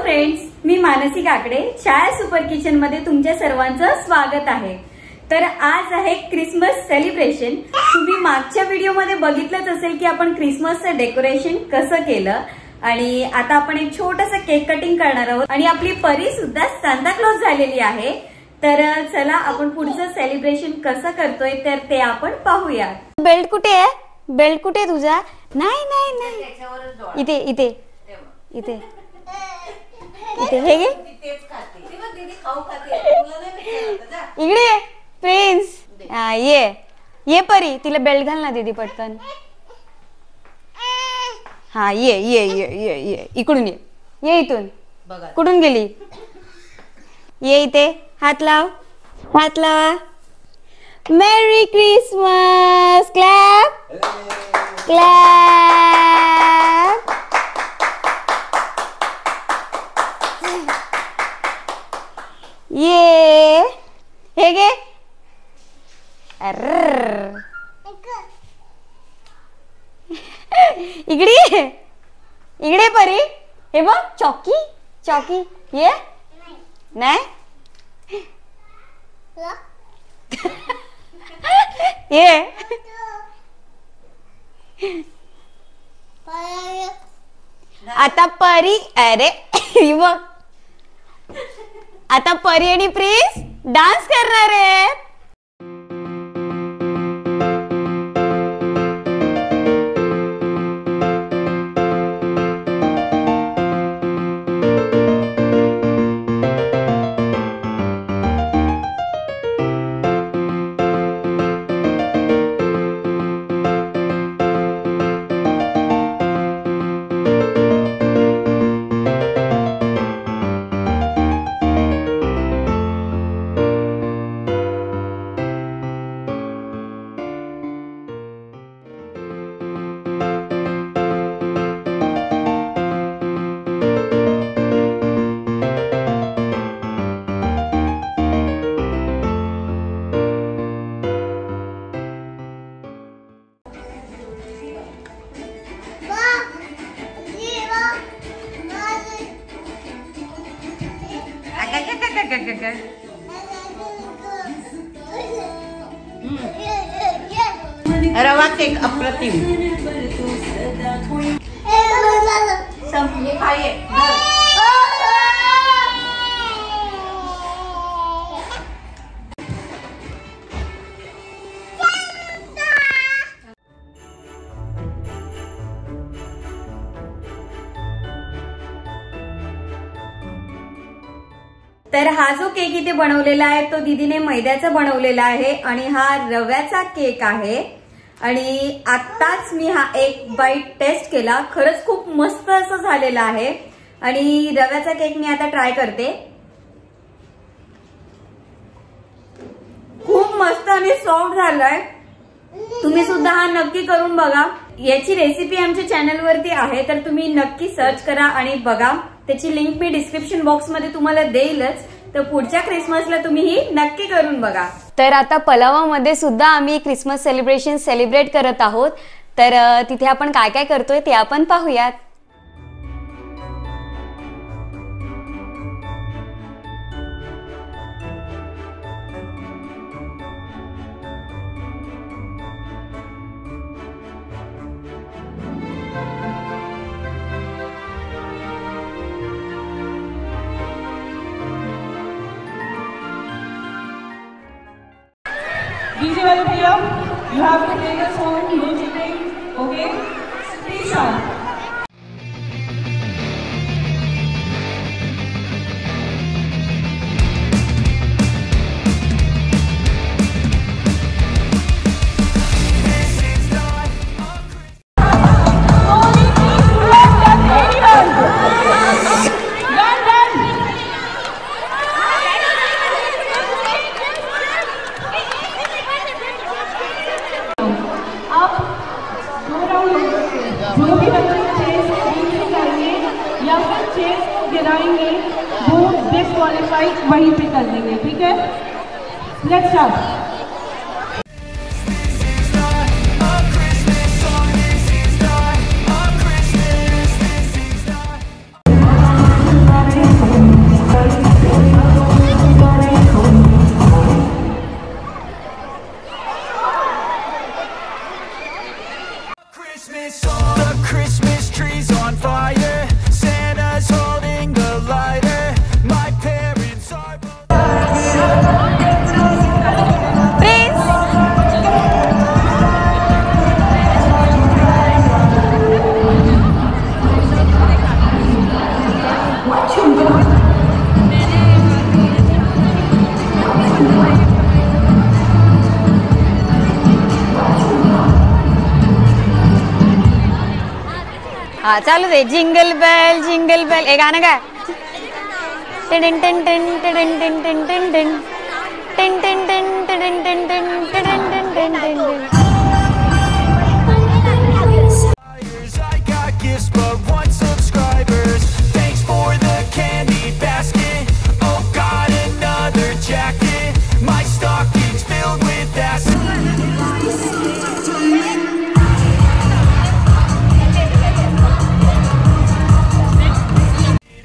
Friends, मी मानसी काकडे शाळा super kitchen मध्ये तुमच्या सर्वांचं स्वागत आहे। तर आज आहे क्रिसमस सेलिब्रेशन। तुम्ही मागच्या व्हिडिओ मध्ये बघितलंच असेल की आपण क्रिसमसचं डेकोरेशन कसं केलं आणि आता आपण एक छोटंसं केक कटिंग करणार आहोत आणि आपली परी सुद्धा सांता क्लॉज झालेली आहे। तर चला आपण पुढचं सेलिब्रेशन कसं करतोय तर ते आपण पाहूया। बेल्ट कुठे आहे? बेल्ट कुठे आहे तुझा? नाही नाही नाही, इथे इथे इथे इथे हे घे, इकडे प्रिन्स। ये परी, तिला बेल्ट घाल ना दीदी पटकन। हा ये ये ये ये ये इकडून ये इथून। कुठून गेली? ये इथे, हात लाव, हात लावा। मेरी क्रिसमस, क्लॅप क्लॅप। ये हे गे, इकडे इकडे परी, हे बघ चॉकी चॉकी। ये नाही ये आता परी, अरे बघ आता परी आणि प्रिन्स डान्स करणार आहेत। रवा केक अप्रतिम। खाइए। तर हा जो केक इथे बनवलेला आहे तो दीदीने मैद्याचा बनवलेला आहे आणि हा रव्याचा केक आहे। आणि आत्ताच मी हा एक बाईट टेस्ट केला, खरंच खूप मस्त असं झालेला आहे। आणि रव्याचा केक मी आता ट्राय करते। खूप मस्त आणि सॉफ्ट झालाय। तुम्ही सुद्धा हा नक्की करून बघा। याची रेसिपी आमच्या चॅनलवरती आहे, तर तुम्ही नक्की सर्च करा आणि बघा। त्याची लिंक मी डिस्क्रिप्शन बॉक्स मध्ये तुम्हाला देईलच। तर पुढच्या क्रिसमसला तुम्ही ही नक्की करून बघा। तर आता पलावामध्ये सुद्धा आम्ही क्रिसमस सेलिब्रेशन सेलिब्रेट करत आहोत। तर तिथे आपण काय काय करतोय ते आपण पाहूयात। DJ वाले भैया, you have to take a song, no cheating, okay? Please start. जो भी बच्चे चेस नीचे जाएंगे या फिर चेस को गिराएंगे वो डिस्क्वालीफाइड वहीं पे कर देंगे, ठीक है? Let's start. हा चालू दे. जिंगल बेल हे गाणं काय? Tin tin tin tin tin tin tin tin tin tin tin tin tin tin tin tin tin tin. I got gifts but one subscribers. Thanks for the candy basket. Oh God, another jacket. My stocking's filled with acid.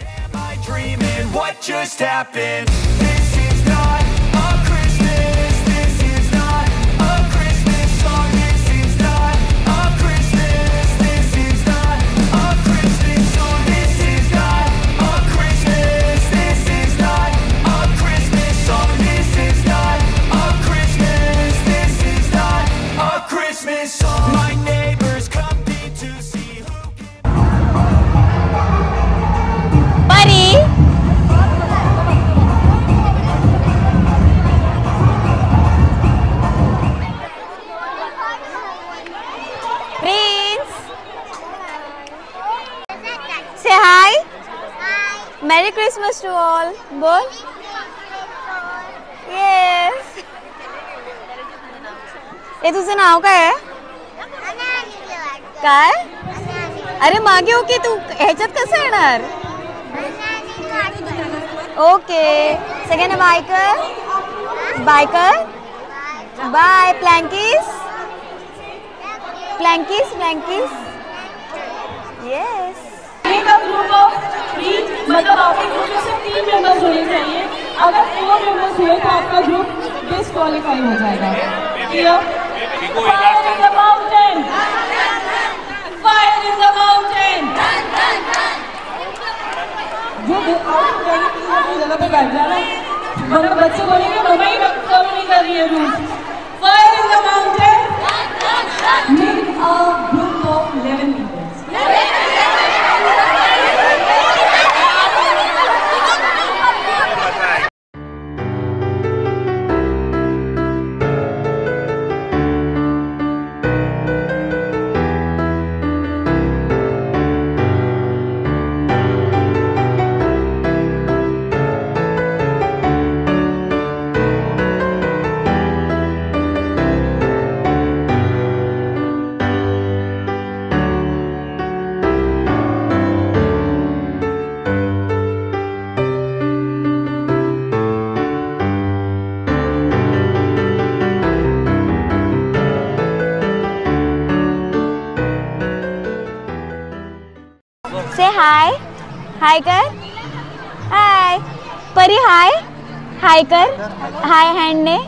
Am I dreaming? What just happened? This is not a Christmas. This is not a Christmas song. This is not a Christmas. This is not a Christmas song. This is not a Christmas. This is not a Christmas song. This is not a Christmas. This is not a Christmas song. My neighbors compete to see who can. परी prince say hi. Merry Christmas to all. बोल. Yes. हे तुझं नाव काय आहे? काय? अरे मागे okay. तू ह्याच्यात कसं येणार? ओके. सगळ्यांना बाय कर. बाय कर. बाय. प्लँकीस प्लँकीस प्लँकीस. येस. का ग्रुप ऑफ 3 मतलब आपके ग्रुप में से 3 मेंबर्स होने चाहिए. अगर 4 मेंबर्स हुए तो आपका ग्रुप डिस्क्वालीफाई हो जाएगा. Fire in the mountain. Fire in the mountain. जो आउट अपनी जगह पे बैठ जाना. वरना बच्चे बोलेंगे मम्मा ही फॉलो नहीं कर रही है rules. Fire in the mountain. Make a group of 11 people. से हाय. हाय कर. हाय. परी हाय. हाय कर. हाय हँड ने.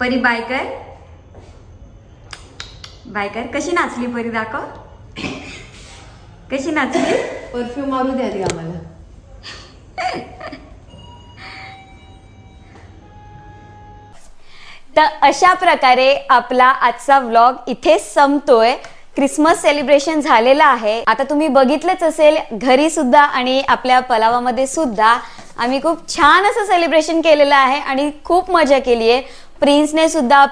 परी बाय कर, बाय कर. कशी नाचली परी, दाखव कशी नाचली. परफ्यूम मारू द्या ती आम्हाला. तर अशा प्रकारे आपला आजचा व्लॉग इथे संपतोय. क्रिसमस सेलिब्रेशन झालेलं आहे. आता तुम्ही बघितलंच असेल घरी सुद्धा आणि आपल्या पलावामध्ये सुद्धा आम्ही खूप छान असं सेलिब्रेशन केलेलं आहे आणि खूप मजा केली आहे. प्रिन्सने सुद्धा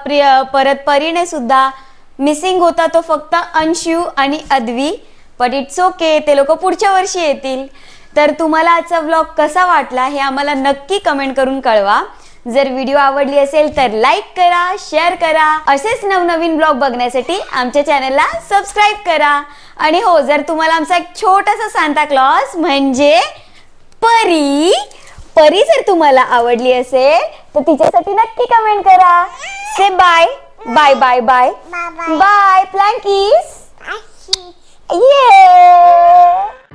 परत परीने सुद्धा. मिसिंग होता तो फक्त अंशू आणि अद्वी, बट इट्स ओके, ते लोक पुढच्या वर्षी येतील. तर तुम्हाला आजचा व्लॉग कसा वाटला हे आम्हाला नक्की कमेंट करून कळवा. जर व्हिडिओ आवडली असेल तर लाईक करा, शेअर करा. असेच नवनवीन ब्लॉग बघण्यासाठी आमच्या चॅनलला सबस्क्राईब करा. आणि हो, जर तुम्हाला आमचा एक छोटासा सांता क्लॉज म्हणजे परी जर तुम्हाला आवडली असेल तर तिच्यासाठी नक्की कमेंट करा. Say bye bye bye bye bye. प्लॅंकीज. ये